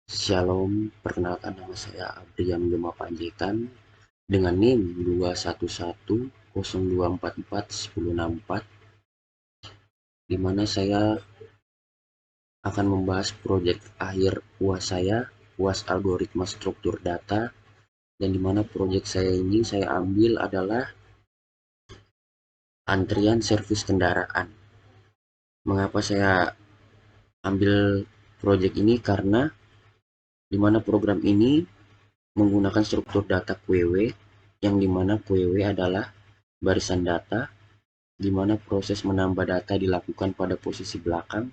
Shalom, perkenalkan nama saya Abrian Gema Panjaitan dengan NIM 21102441064, di mana saya akan membahas proyek akhir UAS saya, UAS Algoritma Struktur Data, dan di mana proyek saya ini saya ambil adalah antrian servis kendaraan. Mengapa saya ambil proyek ini? Karena di mana program ini menggunakan struktur data QW, yang dimana QW adalah barisan data, di mana proses menambah data dilakukan pada posisi belakang,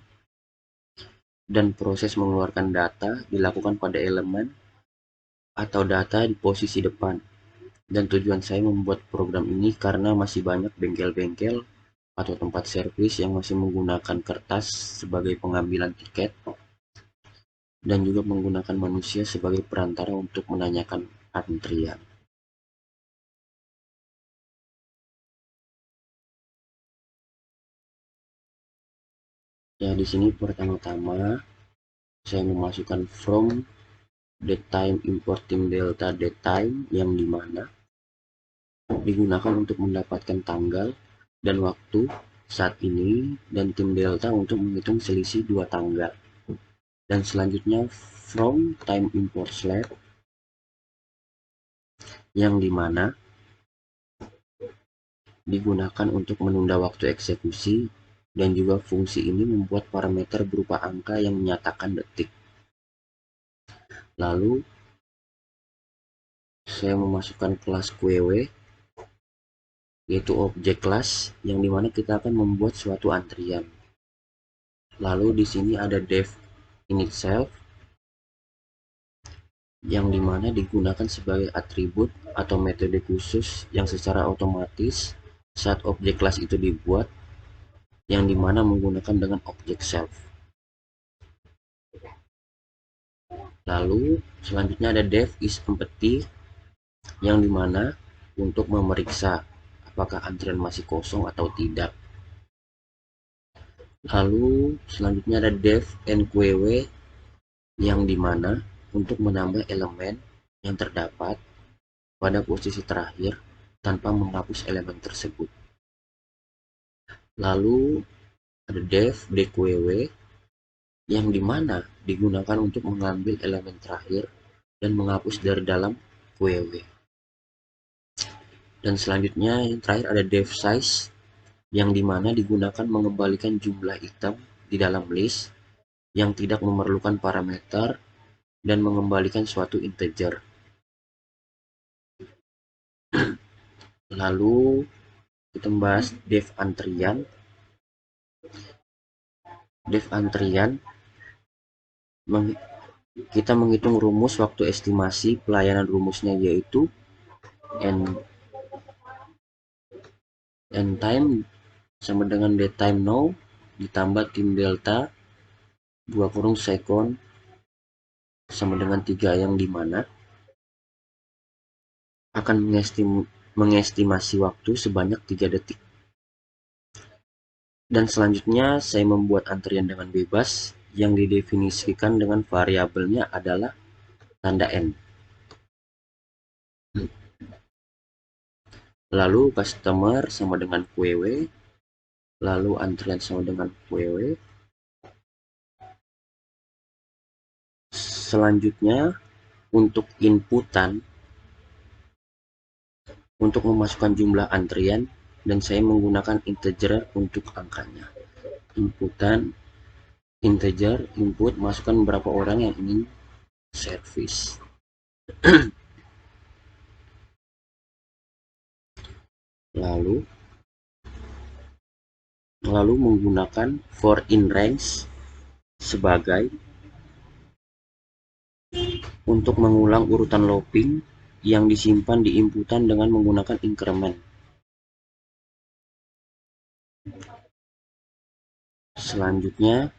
dan proses mengeluarkan data dilakukan pada elemen atau data di posisi depan. Dan tujuan saya membuat program ini karena masih banyak bengkel-bengkel atau tempat servis yang masih menggunakan kertas sebagai pengambilan tiket, dan juga menggunakan manusia sebagai perantara untuk menanyakan antrian. Ya, di sini pertama-tama saya memasukkan from datetime import tim delta datetime, yang dimana digunakan untuk mendapatkan tanggal dan waktu saat ini, dan tim delta untuk menghitung selisih dua tanggal. Dan selanjutnya from time import slab, yang dimana digunakan untuk menunda waktu eksekusi, dan juga fungsi ini membuat parameter berupa angka yang menyatakan detik. Lalu saya memasukkan kelas QW, yaitu objek kelas yang dimana kita akan membuat suatu antrian. Lalu di sini ada def init self, yang dimana digunakan sebagai atribut atau metode khusus yang secara otomatis saat objek kelas itu dibuat, yang dimana menggunakan dengan objek self. Lalu selanjutnya ada def is empty, yang dimana untuk memeriksa apakah antrian masih kosong atau tidak. Lalu selanjutnya ada def nqw, yang dimana untuk menambah elemen yang terdapat pada posisi terakhir tanpa menghapus elemen tersebut. Lalu ada def dqw, yang dimana digunakan untuk mengambil elemen terakhir dan menghapus dari dalam qw. Dan selanjutnya yang terakhir ada def size, yang dimana digunakan mengembalikan jumlah item di dalam list yang tidak memerlukan parameter dan mengembalikan suatu integer. Lalu kita membahas def antrian. Def antrian kita menghitung rumus waktu estimasi pelayanan. Rumusnya yaitu n time sama dengan datetime now ditambah tim delta 2 second sama dengan 3, yang dimana akan mengestimasi waktu sebanyak 3 detik. Dan selanjutnya saya membuat antrian dengan bebas yang didefinisikan dengan variabelnya adalah tanda n. Lalu customer sama dengan QW, lalu antrian sama dengan QW. Selanjutnya untuk inputan, untuk memasukkan jumlah antrian, dan saya menggunakan integer untuk angkanya. Inputan integer, input, masukkan berapa orang yang ingin servis. lalu menggunakan for in range sebagai untuk mengulang urutan looping yang disimpan di inputan dengan menggunakan increment. Selanjutnya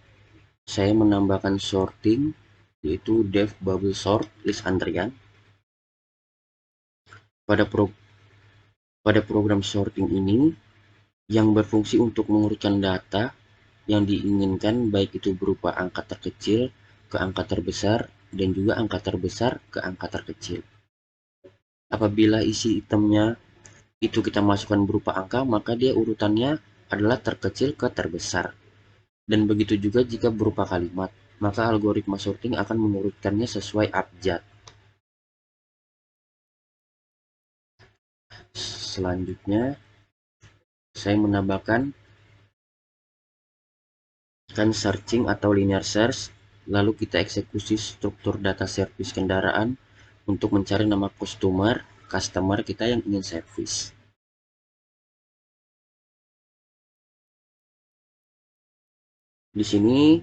saya menambahkan sorting, yaitu def bubble sort list antrian. Pada program sorting ini yang berfungsi untuk mengurutkan data yang diinginkan, baik itu berupa angka terkecil ke angka terbesar, dan juga angka terbesar ke angka terkecil. Apabila isi itemnya itu kita masukkan berupa angka, maka dia urutannya adalah terkecil ke terbesar. Dan begitu juga jika berupa kalimat, maka algoritma sorting akan mengurutkannya sesuai abjad. Selanjutnya, saya menambahkan searching atau linear search, lalu kita eksekusi struktur data servis kendaraan untuk mencari nama customer kita yang ingin servis. Di sini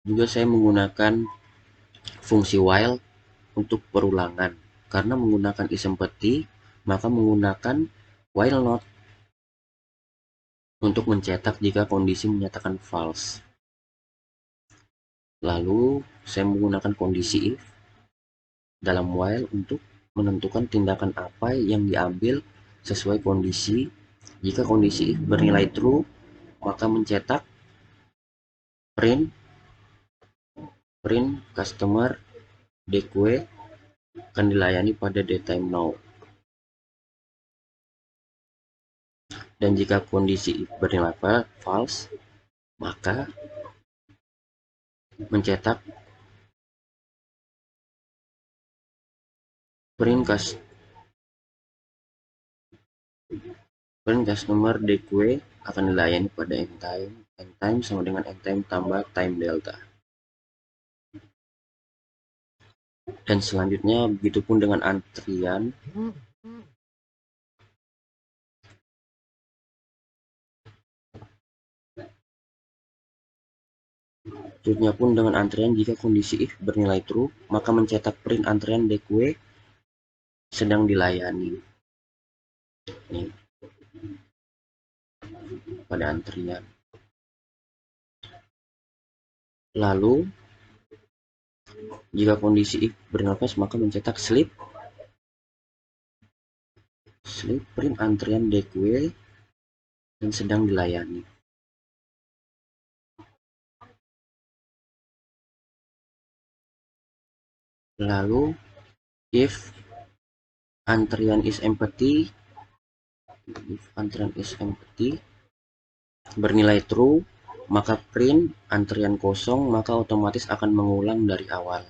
juga saya menggunakan fungsi while untuk perulangan. Karena menggunakan isempty, maka menggunakan while not untuk mencetak jika kondisi menyatakan false. Lalu saya menggunakan kondisi if dalam while untuk menentukan tindakan apa yang diambil sesuai kondisi. Jika kondisi if bernilai true, maka mencetak print customer DQ akan dilayani pada datetime now. Dan jika kondisi if bernilai false, maka mencetak print customer DQ akan dilayani pada endtime sama dengan endtime tambah time delta. Dan selanjutnya begitupun dengan antrian. Selanjutnya pun dengan antrian, jika kondisi if bernilai true, maka mencetak print antrian DQ sedang dilayani. Nih, pada antrian. Lalu jika kondisi if bernilai false, maka mencetak sleep print antrian DQ yang sedang dilayani. Lalu if antrian is empty bernilai true, maka print antrian kosong, maka otomatis akan mengulang dari awal.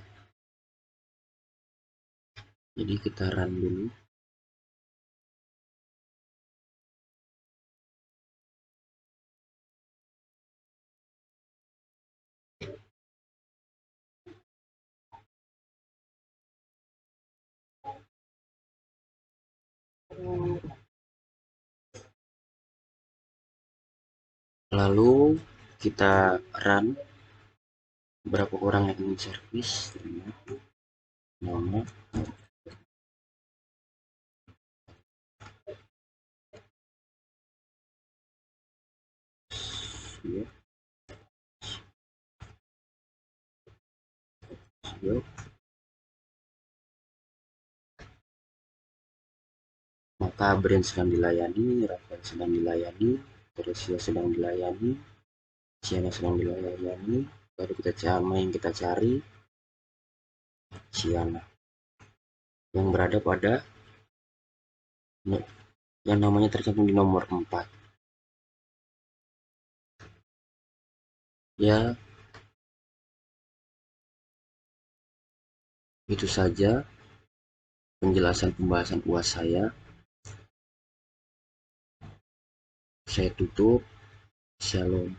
Jadi kita run dulu. Lalu kita run berapa orang yang ingin servis. Nama maka Brand sedang dilayani, Rafael sedang dilayani, Teresia sedang dilayani, Ciana sedang dilayani. Baru kita cari yang kita cari Ciana yang berada pada yang namanya tercantum di nomor 4. Ya, itu saja penjelasan pembahasan UAS saya. Saya tutup. Shalom.